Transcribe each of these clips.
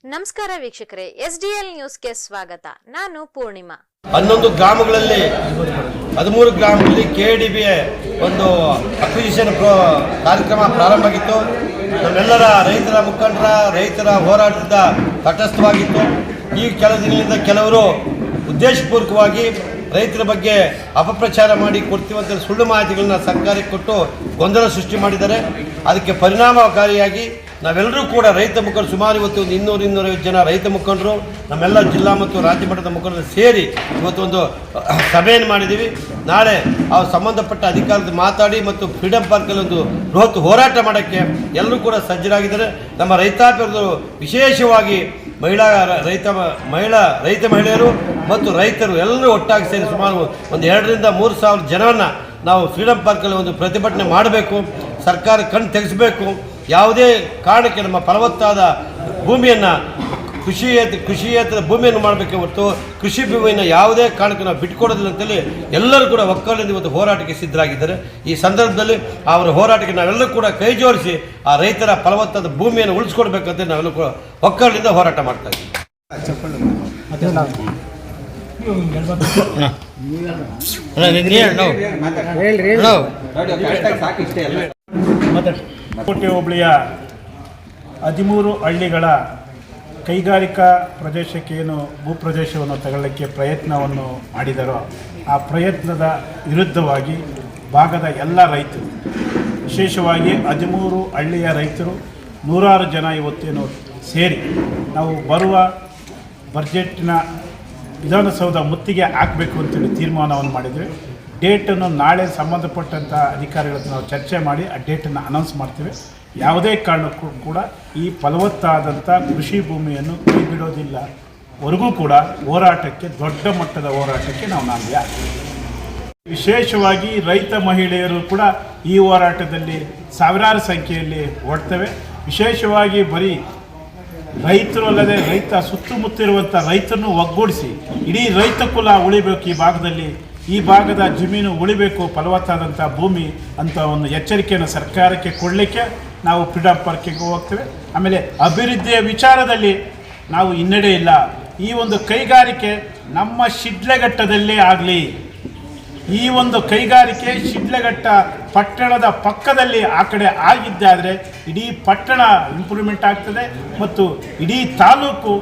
ನಮಸ್ಕಾರ ವೀಕ್ಷಕರೇ, ಎಸ್ಡಿಎಲ್ ನ್ಯೂಸ್ಗೆ ಸ್ವಾಗತ. ನಾನು ಪೂರ್ಣಿಮಾ. 11 ಗ್ರಾಮಗಳಲ್ಲಿ 13 ಗ್ರಾಮಗಳಲ್ಲಿ ಕೆಡಿಬಿಯ ಒಂದು ಅಕ್ವಿಸಿಷನ್ ಕಾರ್ಯಕ್ರಮ ಪ್ರಾರಂಭ ಆಗಿತ್ತು. ನಮ್ಮೆಲ್ಲರ ರೈತರ ಮುಖಂಡರ ರೈತರ ಹೋರಾಟದಿಂದ ತಟಸ್ಥವಾಗಿತ್ತು. ಈ ಕೆಲ ದಿನದಿಂದ ಕೆಲವರು ಉದ್ದೇಶಪೂರ್ವಕವಾಗಿ ರೈತರ ಬಗ್ಗೆ ಅಪಪ್ರಚಾರ ಮಾಡಿ ಕೊಡ್ತೀವಂತ ಸುಳ್ಳು ಮಾಹಿತಿಗಳನ್ನ ಸರ್ಕಾರಕ್ಕೆ ಕೊಟ್ಟು ಗೊಂದಲ ಸೃಷ್ಟಿ ಮಾಡಿದ್ದಾರೆ. ಅದಕ್ಕೆ ಪರಿಣಾಮಕಾರಿಯಾಗಿ ನಾವೆಲ್ಲರೂ ಕೂಡ ರೈತ ಮುಖಂಡರು ಸುಮಾರು ಇವತ್ತು ಒಂದು 200-250 ಜನ ರೈತ ಮುಖಂಡರು ನಮ್ಮೆಲ್ಲ ಜಿಲ್ಲಾ ಮತ್ತು ರಾಜ್ಯ ಮಟ್ಟದ ಮುಖಂಡರು ಸೇರಿ ಇವತ್ತು ಒಂದು ಸಭೆಯನ್ನು ಮಾಡಿದ್ದೀವಿ. ನಾಳೆ ಆ ಸಂಬಂಧಪಟ್ಟ ಅಧಿಕಾರದ ಮಾತಾಡಿ ಮತ್ತು ಫ್ರೀಡಮ್ ಪಾರ್ಕಲ್ಲಿ ಒಂದು ಬೃಹತ್ ಹೋರಾಟ ಮಾಡೋಕ್ಕೆ ಎಲ್ಲರೂ ಕೂಡ ಸಜ್ಜರಾಗಿದ್ದಾರೆ. ನಮ್ಮ ರೈತಾಪಿಗಳು ವಿಶೇಷವಾಗಿ ರೈತ ಮಹಿಳೆಯರು ಮತ್ತು ರೈತರು ಎಲ್ಲರೂ ಒಟ್ಟಾಗಿ ಸೇರಿ ಸುಮಾರು ಒಂದು 2,000-3 ಸಾವಿರ ಜನವನ್ನು ನಾವು ಫ್ರೀಡಮ್ ಪಾರ್ಕಲ್ಲಿ ಒಂದು ಪ್ರತಿಭಟನೆ ಮಾಡಬೇಕು. ಸರ್ಕಾರ ಕಣ್ಣು ತೆಗೆಸಬೇಕು. ಯಾವುದೇ ಕಾರಣಕ್ಕೆ ನಮ್ಮ ಫಲವತ್ತಾದ ಭೂಮಿಯನ್ನು ಕೃಷಿಯೇತರ ಭೂಮಿಯನ್ನು ಮಾಡಬೇಕೆ ಹೊರತು ಕೃಷಿ ಭೂಮಿಯನ್ನು ಯಾವುದೇ ಕಾರಣಕ್ಕೆ ನಾವು ಬಿಟ್ಕೊಡೋದಿಲ್ಲ ಅಂತೇಳಿ ಎಲ್ಲರೂ ಕೂಡ ಒಕ್ಕಲಿಂದ ಇವತ್ತು ಹೋರಾಟಕ್ಕೆ ಸಿದ್ಧರಾಗಿದ್ದಾರೆ. ಈ ಸಂದರ್ಭದಲ್ಲಿ ಅವರ ಹೋರಾಟಕ್ಕೆ ನಾವೆಲ್ಲರೂ ಕೂಡ ಕೈ ಜೋಡಿಸಿ ಆ ರೈತರ ಫಲವತ್ತಾದ ಭೂಮಿಯನ್ನು ಉಳಿಸ್ಕೊಡ್ಬೇಕಂತ ನಾವೆಲ್ಲರೂ ಕೂಡ ಒಕ್ಕಲಿಂದ ಹೋರಾಟ ಮಾಡ್ತಾ ಇದ್ದೀವಿ. ಕೋಟೆ ಹೋಬಳಿಯ 13 ಹಳ್ಳಿಗಳ ಕೈಗಾರಿಕಾ ಪ್ರದೇಶಕ್ಕೆ ಏನು ಭೂಪ್ರದೇಶವನ್ನು ತಗೊಳ್ಳಲಿಕ್ಕೆ ಪ್ರಯತ್ನವನ್ನು ಮಾಡಿದರೋ ಆ ಪ್ರಯತ್ನದ ವಿರುದ್ಧವಾಗಿ ಭಾಗದ ಎಲ್ಲ ರೈತರು, ವಿಶೇಷವಾಗಿ 13 ಹಳ್ಳಿಯ ರೈತರು 100 ಜನ ಇವತ್ತೇನು ಸೇರಿ ನಾವು ಬರುವ ಬಜೆಟ್ನ ವಿಧಾನಸೌಧ ಮುತ್ತಿಗೆ ಹಾಕಬೇಕು ಅಂತೇಳಿ ತೀರ್ಮಾನವನ್ನು ಮಾಡಿದ್ವಿ. ಡೇಟನ್ನು ನಾಳೆ ಸಂಬಂಧಪಟ್ಟಂಥ ಅಧಿಕಾರಿಗಳ ಹತ್ರ ನಾವು ಚರ್ಚೆ ಮಾಡಿ ಆ ಡೇಟನ್ನು ಅನೌನ್ಸ್ ಮಾಡ್ತೀವಿ. ಯಾವುದೇ ಕಾರಣಕ್ಕೂ ಕೂಡ ಈ ಫಲವತ್ತಾದಂಥ ಕೃಷಿ ಭೂಮಿಯನ್ನು ಕೈ ಬಿಡೋದಿಲ್ಲ ವರೆಗೂ ಕೂಡ ಹೋರಾಟಕ್ಕೆ, ದೊಡ್ಡ ಮಟ್ಟದ ಹೋರಾಟಕ್ಕೆ ನಾವು ನಾಂದಿ ಆಗ್ತೀವಿ. ವಿಶೇಷವಾಗಿ ರೈತ ಮಹಿಳೆಯರು ಕೂಡ ಈ ಹೋರಾಟದಲ್ಲಿ ಸಾವಿರಾರು ಸಂಖ್ಯೆಯಲ್ಲಿ ಓಡ್ತವೆ. ವಿಶೇಷವಾಗಿ ಬರೀ ರೈತರು ಅಲ್ಲದೆ ರೈತ ಸುತ್ತಮುತ್ತಿರುವಂಥ ರೈತರನ್ನು ಒಗ್ಗೂಡಿಸಿ ಇಡೀ ರೈತ ಕುಲ ಉಳಿಬೇಕು, ಈ ಭಾಗದ ಜಮೀನು ಉಳಿಬೇಕು, ಫಲವತ್ತಾದಂಥ ಭೂಮಿ ಅಂತ ಒಂದು ಎಚ್ಚರಿಕೆಯನ್ನು ಸರ್ಕಾರಕ್ಕೆ ಕೊಡಲಿಕ್ಕೆ ನಾವು ಫ್ರೀಡಮ್ ಪಾರ್ಕಿಗೆ ಹೋಗ್ತೇವೆ. ಆಮೇಲೆ ಅಭಿವೃದ್ಧಿಯ ವಿಚಾರದಲ್ಲಿ ನಾವು ಹಿನ್ನಡೆ ಇಲ್ಲ. ಈ ಒಂದು ಕೈಗಾರಿಕೆ ನಮ್ಮ ಶಿಡ್ಲಘಟ್ಟದಲ್ಲೇ ಆಗಲಿ, ಈ ಒಂದು ಕೈಗಾರಿಕೆ ಶಿಡ್ಲಘಟ್ಟ ಪಟ್ಟಣದ ಪಕ್ಕದಲ್ಲಿ ಆ ಕಡೆ ಆಗಿದ್ದಾದರೆ ಇಡೀ ಪಟ್ಟಣ ಇಂಪ್ರೂವ್ಮೆಂಟ್ ಆಗ್ತದೆ ಮತ್ತು ಇಡೀ ತಾಲೂಕು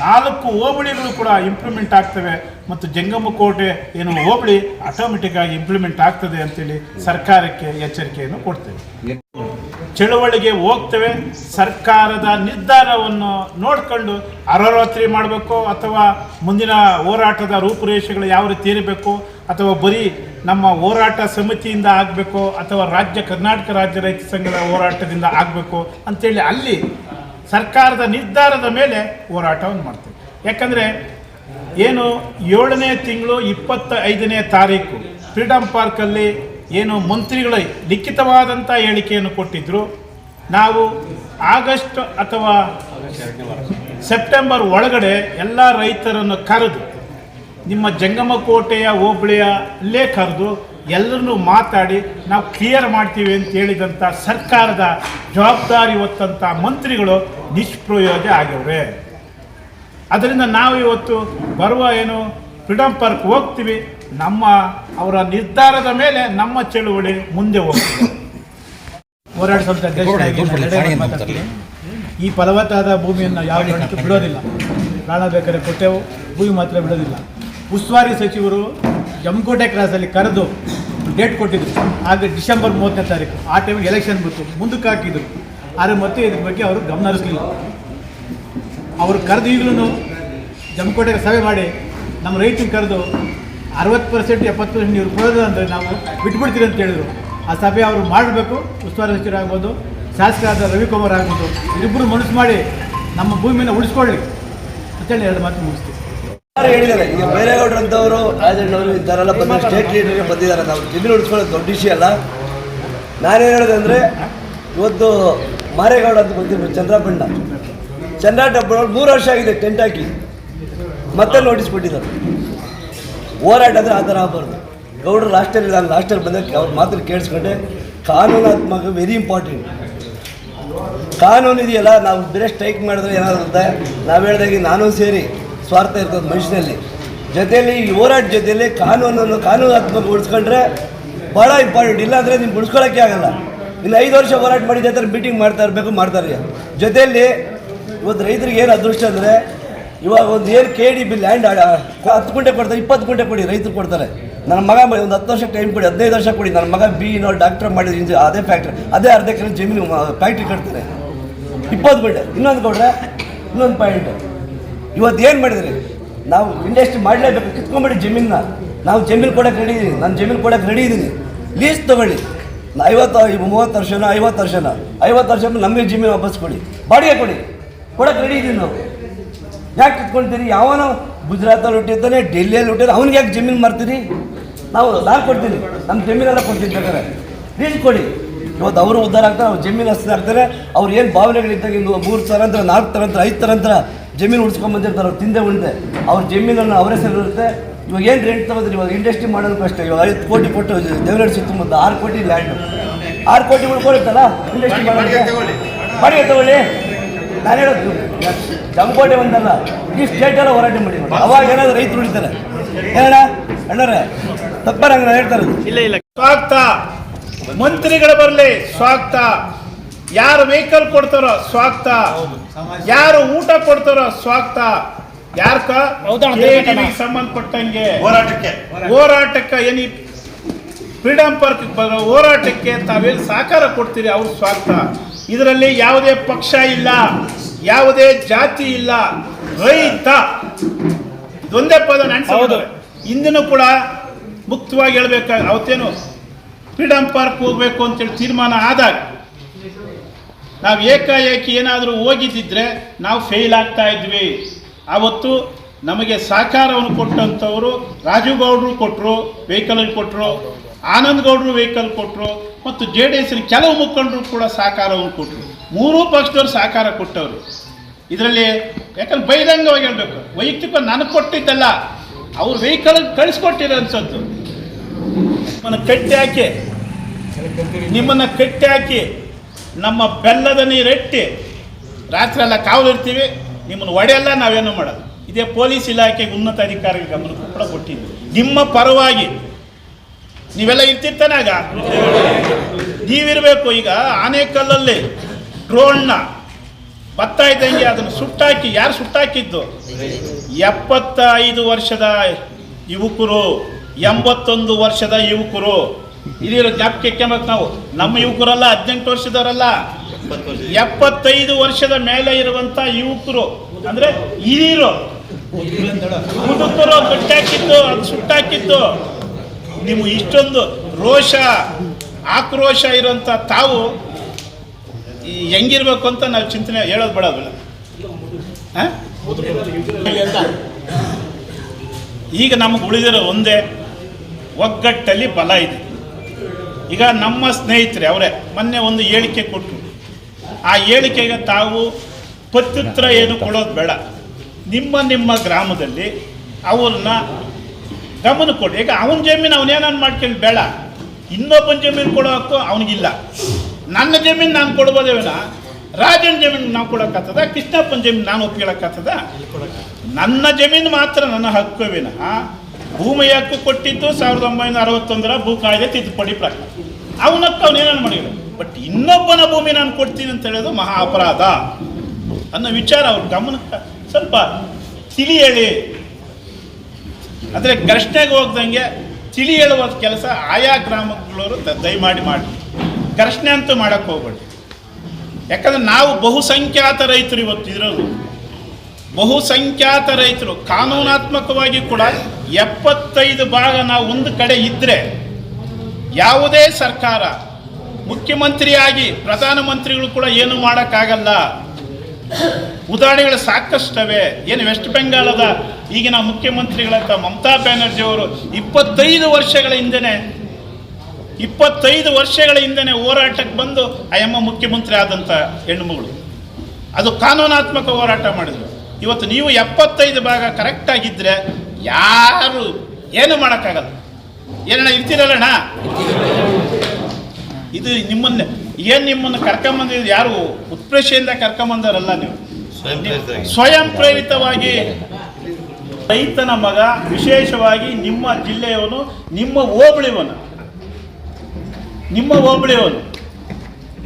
4 ಹೋಬಳಿಗಳು ಕೂಡ ಇಂಪ್ರೂವ್ಮೆಂಟ್ ಆಗ್ತವೆ ಮತ್ತು ಜಂಗಮಕೋಟೆ ಏನು ಹೋಬಳಿ ಆಟೋಮೆಟಿಕ್ಕಾಗಿ ಇಂಪ್ಲಿಮೆಂಟ್ ಆಗ್ತದೆ ಅಂತೇಳಿ ಸರ್ಕಾರಕ್ಕೆ ಎಚ್ಚರಿಕೆಯನ್ನು ಕೊಡ್ತೇವೆ. ಚಳುವಳಿಗೆ ಹೋಗ್ತೇವೆ. ಸರ್ಕಾರದ ನಿರ್ಧಾರವನ್ನು ನೋಡಿಕೊಂಡು ಅಹೋರಾತ್ರಿ ಮಾಡಬೇಕು ಅಥವಾ ಮುಂದಿನ ಹೋರಾಟದ ರೂಪುರೇಷೆಗಳು ಯಾವ ರೀತಿ ಇರಬೇಕು ಅಥವಾ ಬರೀ ನಮ್ಮ ಹೋರಾಟ ಸಮಿತಿಯಿಂದ ಆಗಬೇಕು ಅಥವಾ ಕರ್ನಾಟಕ ರಾಜ್ಯ ರೈತ ಸಂಘದ ಹೋರಾಟದಿಂದ ಆಗಬೇಕು ಅಂಥೇಳಿ ಅಲ್ಲಿ ಸರ್ಕಾರದ ನಿರ್ಧಾರದ ಮೇಲೆ ಹೋರಾಟವನ್ನು ಮಾಡ್ತೇವೆ. ಯಾಕಂದರೆ ಏನು 7ನೇ ತಿಂಗಳು 25ನೇ ತಾರೀಕು ಫ್ರೀಡಮ್ ಪಾರ್ಕಲ್ಲಿ ಏನು ಮಂತ್ರಿಗಳು ಲಿಖಿತವಾದಂಥ ಹೇಳಿಕೆಯನ್ನು ಕೊಟ್ಟಿದ್ದರು. ನಾವು ಆಗಸ್ಟ್ ಅಥವಾ ಸೆಪ್ಟೆಂಬರ್ ಒಳಗಡೆ ಎಲ್ಲ ರೈತರನ್ನು ಕರೆದು ನಿಮ್ಮ ಜಂಗಮಕೋಟೆಯ ಹೋಬಳಿಯಲ್ಲೇ ಕರೆದು ಎಲ್ಲರನ್ನೂ ಮಾತಾಡಿ ನಾವು ಕ್ಲಿಯರ್ ಮಾಡ್ತೀವಿ ಅಂತ ಹೇಳಿದಂಥ ಸರ್ಕಾರದ ಜವಾಬ್ದಾರಿ ಹೊತ್ತಂಥ ಮಂತ್ರಿಗಳು ನಿಷ್ಪ್ರಯೋಜನ ಆಗ್ಯವ್ರೆ. ಅದರಿಂದ ನಾವು ಇವತ್ತು ಬರುವ ಏನು ಫ್ರೀಡಮ್ ಪಾರ್ಕ್ ಹೋಗ್ತೀವಿ, ಅವರ ನಿರ್ಧಾರದ ಮೇಲೆ ನಮ್ಮ ಚಳುವಳಿ ಮುಂದೆ ಹೋಗ್ತೀವಿ. ಹೋರಾಟ ಸಂಸ್ಥೆ ಅಧ್ಯಕ್ಷ ಈ ಫಲವತ್ತಾದ ಭೂಮಿಯನ್ನು ಯಾವ ಕಾರಣಕ್ಕೂ ಬಿಡೋದಿಲ್ಲ. ಪ್ರಾಣ ಬೇಕಾದ್ರೆ ಕೊಟ್ಟೆವು, ಭೂಮಿ ಮಾತ್ರ ಬಿಡೋದಿಲ್ಲ. ಉಸ್ತುವಾರಿ ಸಚಿವರು ಜಮಕೋಟೆ ಕ್ರಾಸಲ್ಲಿ ಕರೆದು ಡೇಟ್ ಕೊಟ್ಟಿದ್ರು. ಆಗ ಡಿಸೆಂಬರ್ 30ನೇ ತಾರೀಕು. ಆ ಟೈಮಿಗೆ ಎಲೆಕ್ಷನ್ ಬಂತು, ಮುಂದಕ್ಕೆ ಹಾಕಿದ್ರು. ಆದರೆ ಮತ್ತೆ ಇದ್ರ ಬಗ್ಗೆ ಅವರು ಗಮನ ಹರಿಸಲಿಲ್ಲ. ಅವರು ಕರೆದು ಈಗಲೂ ಜಮಕೋಟೆಗೆ ಸಭೆ ಮಾಡಿ ನಮ್ಮ ರೈತರಿಗೆ ಕರೆದು 60% 70% ನೀವು ಕೊಡೋದು ಅಂದರೆ ನಾವು ಬಿಟ್ಬಿಡ್ತೀರಿ ಅಂತ ಹೇಳಿದರು. ಆ ಸಭೆ ಅವರು ಮಾಡಬೇಕು. ಉಸ್ತುವಾರಿ ಸಚಿವರಾಗ್ಬೋದು, ಶಾಸಕರಾದ ರವಿಕುಮಾರ್ ಆಗ್ಬೋದು, ಇಬ್ಬರು ಮನಸ್ಸು ಮಾಡಿ ನಮ್ಮ ಭೂಮಿಯನ್ನು ಉಳಿಸ್ಕೊಳ್ಳಿ ಅಂತೇಳಿ 2 ಮಾತು ಮುಗಿಸ್ತೀವಿ. ಹೇಳಿದ್ದಾರೆ. ಈಗ ಬೈರೇಗೌಡರಂಥವರು ರಾಜಣ್ಣವರು ಇದ್ದಾರಲ್ಲ, ಸ್ಟೇಟ್ ಲೀಡರ್ಗೆ ಬಂದಿದ್ದಾರೆ. ನಾವು ಜಮೀನು ಉಳಿಸ್ಕೊಳ್ಳೋದು ದೊಡ್ಡ ವಿಷಯ ಅಲ್ಲ. ನಾನೇನು ಹೇಳಿದೆ ಅಂದರೆ, ಇವತ್ತು ಮಾರೇಗೌಡ ಅಂತ ಬಂದಿದ್ರು ಚಂದ್ರಬಣ್ಣ 3 ವರ್ಷ ಆಗಿದೆ ಟೆಂಟ್ ಹಾಕಿ, ಮತ್ತೆ ನೋಟಿಸ್ ಕೊಟ್ಟಿದ್ದಾರೆ. ಹೋರಾಟ ಅಂದರೆ ಆ ಥರ ಆಗಬಾರ್ದು. ಗೌಡರು ಲಾಸ್ಟ್ ಇಯರ್ ಬಂದಾಗ ಅವ್ರ ಮಾತ್ರ ಕೇಳಿಸ್ಕೊಂಡೆ. ಕಾನೂನಾತ್ಮಕ ವೆರಿ ಇಂಪಾರ್ಟೆಂಟ್. ಕಾನೂನು ಇದೆಯಲ್ಲ, ನಾವು ಬೇರೆ ಸ್ಟ್ರೈಕ್ ಮಾಡಿದ್ರೆ ಏನಾದ್ರು ಅಂತ ನಾವು ಹೇಳ್ದಾಗೆ ನಾನು ಸೇರಿ ಸ್ವಾರ್ಥ ಇರ್ತದೆ ಮನುಷ್ಯನಲ್ಲಿ. ಜೊತೆಯಲ್ಲಿ ಈ ಹೋರಾಟ ಜೊತೆಯಲ್ಲಿ ಕಾನೂನಾತ್ಮಕ ಉಳಿಸ್ಕೊಂಡ್ರೆ ಭಾಳ ಇಂಪಾರ್ಟೆಂಟ್. ಇಲ್ಲಾಂದರೆ ನಿಮ್ಗೆ ಉಳಿಸ್ಕೊಳ್ಳೋಕ್ಕೆ ಆಗಲ್ಲ. ಇನ್ನು 5 ವರ್ಷ ಹೋರಾಟ ಮಾಡಿದ ಥರ ಮೀಟಿಂಗ್ ಮಾಡ್ತಾ ಇರಬೇಕು, ಮಾಡ್ತಾರೆ. ಜೊತೆಯಲ್ಲಿ ಇವತ್ತು ರೈತರಿಗೆ ಏನು ಅದೃಷ್ಟ ಅಂದರೆ ಇವಾಗ ಒಂದು ಏನು KDB ಲ್ಯಾಂಡ್ 10 ಗುಂಟೆ ಕೊಡ್ತಾರೆ, 20 ಗುಂಟೆ ಕೊಡಿ ರೈತರು ಕೊಡ್ತಾರೆ. ನನ್ನ ಮಗ ಒಂದು 10 ವರ್ಷ ಟೈಮ್ ಕೊಡಿ, 15 ವರ್ಷ ಕೊಡಿ, ನನ್ನ ಮಗ ಡಾಕ್ಟರ್ ಮಾಡಿದ್ರೆ ಅದೇ ಫ್ಯಾಕ್ಟ್ರಿ, ಅದೇ ಅರ್ಧ ಎಕರೆ ಜಮೀನು ಫ್ಯಾಕ್ಟ್ರಿ ಕಟ್ತಾರೆ. 20 ಗುಂಟೆ ಇನ್ನೊಂದು ಕೊಡ್ರೆ ಇನ್ನೊಂದು ಪಾಯಿಂಟ್. ಇವತ್ತು ಏನು ಮಾಡಿದ್ರಿ, ನಾವು ಇಂಡಸ್ಟ್ರಿ ಮಾಡಲೇಬೇಕು, ಕಿತ್ಕೊಂಡ್ಬಿಡಿ ಜಮೀನನ್ನ. ನಾವು ಜಮೀನು ಕೊಡೋಕೆ ರೆಡಿ ಇದ್ದೀನಿ, ನಾನು ಜಮೀನು ಕೊಡೋಕೆ ರೆಡಿ ಇದ್ದೀನಿ. ಲೀಸ್ ತೊಗೊಳ್ಳಿ, 30 ವರ್ಷನ 50 ವರ್ಷನ 50 ವರ್ಷ ನಮಗೆ ಜಮೀನು ವಾಪಸ್ ಕೊಡಿ, ಬಾಡಿಗೆ ಕೊಡಿ, ಕೊಡೋಕೆ ರೆಡಿ ಇದ್ದೀನಿ ನಾವು. ಯಾಕೆ ಕಿತ್ಕೊಳ್ತೀರಿ? ಯಾವನೋ ಗುಜರಾತಲ್ಲಿ ಹುಟ್ಟಿರ್ತಾನೆ, ಡೆಲ್ಲಿಯಲ್ಲಿ ಹುಟ್ಟಿದ್ರೆ ಅವ್ನಿಗೆ ಯಾಕೆ ಜಮೀನು ಮಾರ್ತೀರಿ? ನಾನು ಕೊಡ್ತೀನಿ, ನಮ್ಮ ಜಮೀನೆಲ್ಲ ಕೊಡ್ತೀನಿ ಬೇಕಾದ್ರೆ, ಲೀಸ್ ಕೊಡಿ. ಇವತ್ತು ಅವರು ಉದ್ಧಾರ ಆಗ್ತಾರೆ, ಅವ್ರು ಜಮೀನು ಹಸ್ತ ಆಗ್ತಾರೆ. ಅವ್ರು ಏನು ಭಾವನೆಗಳಿದ್ದಾಗ ಇನ್ನು 3 ತರಂತರ 4 ತರಂತರ 5 ತರಂತರ ಜಮೀನು ಉಳಿಸ್ಕೊಂಬಂದಿರ್ತಾರೆ. ಅವ್ರು ತಿಂದೆ ಉಳಿದೆ ಅವ್ರ ಜಮೀನನ್ನು ಅವರೇ ಇರುತ್ತೆ. ಇವಾಗ ಏನು ರೆಂಟ್ ತಗೋದ್ರಿ, ಇವಾಗ ಇಂಡಸ್ಟ್ರಿ ಮಾಡೋದಕ್ಕೂ ಅಷ್ಟೇ. ಇವಾಗ 5 ಕೋಟಿ ಕೊಟ್ಟು ದೇವರಹಳ್ಳಿ ಸುತ್ತಮುತ್ತ 6 ಕೋಟಿ ಲ್ಯಾಂಡ್, 6 ಕೋಟಿ ಉಳ್ಕೊಳುತ್ತಲ್ಲ ಇಂಡಸ್ಟ್ರಿ ಮಾಡೋಕ್ಕೆ. ಬಾಡಿಗೆ ತಗೊಳ್ಳಿ. ನಾನು ಹೇಳೋದು ಜಮಕೋಟೆ ಒಂದಲ್ಲ, ಈ ಸ್ಟೇಟೆಲ್ಲ ಹೋರಾಟ ಮಾಡಿ. ಅವಾಗ ಏನಾದ್ರು ರೈತರು ಉಳಿತಾರೆ ಹೇಳ ಅಣ್ಣರೇ, ತಪ್ಪಾರಂಗ ಹೇಳ್ತಾರೆ. ಇಲ್ಲ ಸ್ವಾಗತ, ಮಂತ್ರಿಗಳು ಬರಲಿ ಸ್ವಾಗತ, ಯಾರು ವೆಹಿಕಲ್ ಕೊಡ್ತಾರೋ ಸ್ವಾಗತ, ಯಾರು ಊಟ ಕೊಡ್ತಾರೋ ಸ್ವಾಗತ. ಯಾರ್ಕ ಸಂಬಂಧಪಟ್ಟಂಗೆ ಹೋರಾಟಕ್ಕೆ ಏನಿ ಫ್ರೀಡಮ್ ಪಾರ್ಕ್ ಬರೋ ಹೋರಾಟಕ್ಕೆ ತಾವೇನು ಸಹಕಾರ ಕೊಡ್ತೀರಿ ಅವ್ರ ಸ್ವಾಗತ. ಇದರಲ್ಲಿ ಯಾವುದೇ ಪಕ್ಷ ಇಲ್ಲ, ಯಾವುದೇ ಜಾತಿ ಇಲ್ಲ, ರೈತ ಒಂದೇ ಪದ ನೆನ್ಸೋದು. ಇಂದಿನೂ ಕೂಡ ಮುಕ್ತವಾಗಿ ಹೇಳ್ಬೇಕಾಗ ಅವತ್ತೇನು ಫ್ರೀಡಮ್ ಪಾರ್ಕ್ ಹೋಗ್ಬೇಕು ಅಂತೇಳಿ ತೀರ್ಮಾನ ಆದಾಗ ನಾವು ಏಕಾಏಕಿ ಏನಾದರೂ ಹೋಗಿದ್ದಿದ್ರೆ ನಾವು ಫೇಲ್ ಆಗ್ತಾ ಇದ್ವಿ. ಆವತ್ತು ನಮಗೆ ಸಹಕಾರವನ್ನು ಕೊಟ್ಟಂಥವರು ರಾಜೀವ್ ಗೌಡರು ಕೊಟ್ಟರು, ವೆಹಿಕಲ್ ಕೊಟ್ಟರು, ಆನಂದ್ ಗೌಡರು ವೆಹಿಕಲ್ ಕೊಟ್ಟರು, ಮತ್ತು JDS ಕೆಲವು ಮುಖಂಡರು ಕೂಡ ಸಹಕಾರವನ್ನು ಕೊಟ್ಟರು. 3 ಪಕ್ಷದವ್ರು ಸಹಕಾರ ಕೊಟ್ಟವರು. ಇದರಲ್ಲಿ ಯಾಕಂದ್ರೆ ಬಹಿರಂಗವಾಗಿ ಹೇಳಬೇಕು, ವೈಯಕ್ತಿಕ ನನಗೆ ಕೊಟ್ಟಿದ್ದಲ್ಲ, ಅವ್ರು ವೆಹಿಕಲ್ ಕಳಿಸ್ಕೊಟ್ಟಿರೋ ಅನ್ಸತ್ತು. ನಿಮ್ಮನ್ನು ಕಟ್ಟಿ ಹಾಕಿ ನಮ್ಮ ಬೆಲ್ಲದ ನೀರೆಟ್ಟಿ ರಾತ್ರಿ ಎಲ್ಲ ಕಾವಲಿರ್ತೀವಿ, ನಿಮ್ಮನ್ನು ಒಡೆಯಲ್ಲ, ನಾವೇನೋ ಮಾಡೋದು. ಇದೇ ಪೊಲೀಸ್ ಇಲಾಖೆಗೆ ಉನ್ನತ ಅಧಿಕಾರಿಗಳ ಗಮನಕ್ಕೂ ಕೂಡ ಕೊಟ್ಟಿದ್ವಿ. ನಿಮ್ಮ ಪರವಾಗಿ ನೀವೆಲ್ಲ ಇರ್ತಿರ್ತಾನೆ. ಆಗ ನೀವಿರಬೇಕು. ಈಗ ಆನೇಕಲ್ಲಲ್ಲಿ ಡ್ರೋನ್ನ ಬರ್ತಾ ಇದ್ದಂಗೆ ಅದನ್ನು ಸುಟ್ಟಾಕಿ, ಯಾರು ಸುಟ್ಟಾಕಿದ್ದು? 75 ವರ್ಷದ ಯುವಕರು, 81 ವರ್ಷದ ಯುವಕರು. ಹಿರಿಯರು ಜ್ಞಾಪಕಕ್ಕೆ ನಾವು, ನಮ್ಮ ಯುವಕರಲ್ಲ, 18 ವರ್ಷದವರಲ್ಲ, 75 ವರ್ಷದ ಮೇಲೆ ಇರುವಂತ ಯುವಕರು ಅಂದ್ರೆ ಹಿರಿಯರು, ಮುದುಕರು ಕಟ್ಟಾಕಿದ್ದು, ಅದು ಸುಟ್ಟಾಕಿದ್ದು. ನೀವು ಇಷ್ಟೊಂದು ರೋಷ ಆಕ್ರೋಶ ಇರುವಂತ ತಾವು ಹೆಂಗಿರ್ಬೇಕು ಅಂತ ನಾವು ಚಿಂತನೆ ಹೇಳೋದು ಬೇಡಲ್ಲ. ಈಗ ನಮಗೆ ಉಳಿದಿರೋ ಒಂದೇ, ಒಗ್ಗಟ್ಟಲ್ಲಿ ಬಲ ಇದೆ. ಈಗ ನಮ್ಮ ಸ್ನೇಹಿತರೆ ಅವರೇ ಮೊನ್ನೆ ಒಂದು ಹೇಳಿಕೆ ಕೊಟ್ಟರು. ಆ ಹೇಳಿಕೆಗೆ ತಾವು ಪ್ರತ್ಯುತ್ತರ ಏನು ಕೊಡೋದು ಬೇಡ. ನಿಮ್ಮ ಗ್ರಾಮದಲ್ಲಿ ಅವ್ರನ್ನ ಗಮನ ಕೊಡಿ. ಈಗ ಅವನ ಜಮೀನು ಅವನೇನಾನು ಮಾಡ್ಕೊಂಡು ಬೇಡ, ಇನ್ನೊಬ್ಬನ ಜಮೀನು ಕೊಡೋ ಹಕ್ಕು ಅವನಿಗಿಲ್ಲ. ನನ್ನ ಜಮೀನು ನಾನು ಕೊಡ್ಬೋದೇವಿನ, ರಾಜನ ಜಮೀನು ನಾವು ಕೊಡೋಕ್ಕಾಗ್ತದ, ಕೃಷ್ಣಪ್ಪನ ಜಮೀನು ನಾನು ಒಪ್ಕೊಳ್ಳೋಕ್ಕಾಗ್ತದ? ನನ್ನ ಜಮೀನು ಮಾತ್ರ ನನ್ನ ಹಕ್ಕುವಿನ. ಭೂಮಿ ಹಕ್ಕು ಕೊಟ್ಟಿದ್ದು 1961 ಭೂ ಕಾಯ್ದೆ ತಿದ್ದುಪಡಿ ಪ್ರಕಾರ. ಅವನಕ್ಕೆ ಅವನೇನಾನು ಮಾಡಿದ್ರು. ಬಟ್ ಇನ್ನೊಬ್ಬನ ಭೂಮಿ ನಾನು ಕೊಡ್ತೀನಿ ಅಂತ ಹೇಳೋದು ಮಹಾ ಅಪರಾಧ ಅನ್ನೋ ವಿಚಾರ ಅವ್ರ ಗಮನಕ್ಕೆ ಸ್ವಲ್ಪ ತಿಳಿ ಹೇಳಿ. ಅಂದರೆ ಘರ್ಷಣೆಗೆ ಹೋಗ್ದಂಗೆ ತಿಳಿ ಹೇಳುವ ಕೆಲಸ ಆಯಾ ಗ್ರಾಮಗಳವರು ದಯಮಾಡಿ ಮಾಡಿ. ಘರ್ಷಣೆ ಅಂತೂ ಮಾಡೋಕ್ಕೆ ಹೋಗ್ಬೇಡಿ. ಯಾಕಂದರೆ ನಾವು ಬಹುಸಂಖ್ಯಾತ ರೈತರು ಇವತ್ತು ಇರೋದು, ಬಹುಸಂಖ್ಯಾತ ರೈತರು. ಕಾನೂನಾತ್ಮಕವಾಗಿ ಕೂಡ 75 ಭಾಗ ನಾವು ಒಂದು ಕಡೆ ಇದ್ದರೆ ಯಾವುದೇ ಸರ್ಕಾರ, ಮುಖ್ಯಮಂತ್ರಿಯಾಗಿ ಪ್ರಧಾನಮಂತ್ರಿಗಳು ಕೂಡ ಏನು ಮಾಡೋಕ್ಕಾಗಲ್ಲ. ಉದಾಹರಣೆಗಳು ಸಾಕಷ್ಟವೆ. ಏನು ವೆಸ್ಟ್ ಬೆಂಗಾಲದ ಈಗಿನ ಮುಖ್ಯಮಂತ್ರಿಗಳಂತ ಮಮತಾ ಬ್ಯಾನರ್ಜಿ ಅವರು 25 ವರ್ಷಗಳ ಹಿಂದೆನೆ ಹೋರಾಟಕ್ಕೆ ಬಂದು ಅಯ್ಯಮ್ಮ ಮುಖ್ಯಮಂತ್ರಿ ಆದಂಥ ಹೆಣ್ಣುಮಗಳು. ಅದು ಕಾನೂನಾತ್ಮಕ ಹೋರಾಟ ಮಾಡಿದ್ರು. ಇವತ್ತು ನೀವು 75 ಭಾಗ ಕರೆಕ್ಟಾಗಿದ್ದರೆ ಯಾರು ಏನು ಮಾಡೋಕ್ಕಾಗಲ್ಲ. ಏನಣ್ಣ ಇರ್ತೀರಲ್ಲಣ್ಣ? ಇದು ನಿಮ್ಮನ್ನೇ ಏನು ನಿಮ್ಮನ್ನು ಕರ್ಕೊಂಬಂದಿದ್ದು ಯಾರು ಉತ್ಪ್ರೇಕ್ಷೆಯಿಂದ ಕರ್ಕೊಂಬಂದವರಲ್ಲ ನೀವು, ಸ್ವಯಂ ಪ್ರೇರಿತರಾಗಿ. ಸ್ವಯಂ ಪ್ರೇರಿತವಾಗಿ ರೈತನ ಮಗ, ವಿಶೇಷವಾಗಿ ನಿಮ್ಮ ಜಿಲ್ಲೆಯವನು, ನಿಮ್ಮ ಹೋಬಳಿಯವನು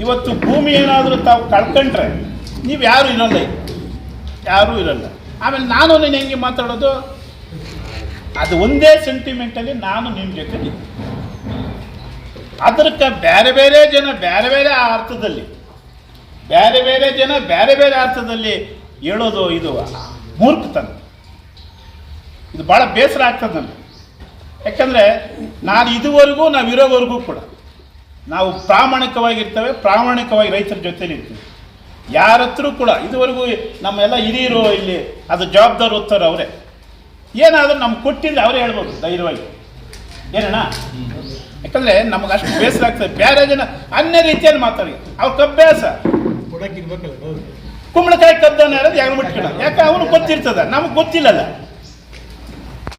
ಇವತ್ತು ಭೂಮಿ ಏನಾದರೂ ತಾವು ಕಳ್ಕೊಂಡ್ರೆ ನೀವು ಯಾರೂ ಇರಲ್ಲ. ಆಮೇಲೆ ನಾನು ನೀನು ಹೆಂಗೆ ಮಾತಾಡೋದು, ಅದು ಒಂದೇ ಸೆಂಟಿಮೆಂಟಲ್ಲಿ ನಾನು ನಿಮ್ಮ ಜೊತೆ ಅದಕ್ಕೆ ಬೇರೆ ಬೇರೆ ಜನ ಬೇರೆ ಬೇರೆ ಅರ್ಥದಲ್ಲಿ ಹೇಳೋದು ಇದು ಮೂರ್ಖತನ. ಇದು ಭಾಳ ಬೇಸರ ಆಗ್ತದೆ ನನಗೆ. ಯಾಕಂದರೆ ನಾವಿರೋವರೆಗೂ ಕೂಡ ನಾವು ಪ್ರಾಮಾಣಿಕವಾಗಿ ರೈತರ ಜೊತೆಲಿ ಇರ್ತೀವಿ. ಯಾರ ಹತ್ರ ಕೂಡ ಇದುವರೆಗೂ ನಮ್ಮೆಲ್ಲ ಹಿರಿಯರು ಇಲ್ಲಿ ಅದು ಜವಾಬ್ದಾರಿ ಹೊತ್ತವ್ರು ಅವರೇ. ಏನಾದರೂ ನಮ್ಗೆ ಕೊಟ್ಟಿದ್ರೆ ಅವರೇ ಹೇಳ್ಬೋದು ಧೈರ್ಯವಾಗಿ, ಏನಣ್ಣ. ಯಾಕಂದರೆ ನಮಗೆ ಅಷ್ಟು ಬೇಸರ ಆಗ್ತದೆ. ಬೇರೆ ಜನ ಅನ್ಯ ರೀತಿಯಲ್ಲಿ ಮಾತಾಡಿ ಅವ್ರ ಅಭ್ಯಾಸ ಕುಂಬಳಕಾಯಿ ಕದ್ದವನ ಯಾರು ಯಾಕೆ ಮುಟ್ಕೊಳ್ಳ, ಯಾಕೆ ಅವನು ಗೊತ್ತಿರ್ತದ, ನಮಗೆ ಗೊತ್ತಿಲ್ಲಲ್ಲ.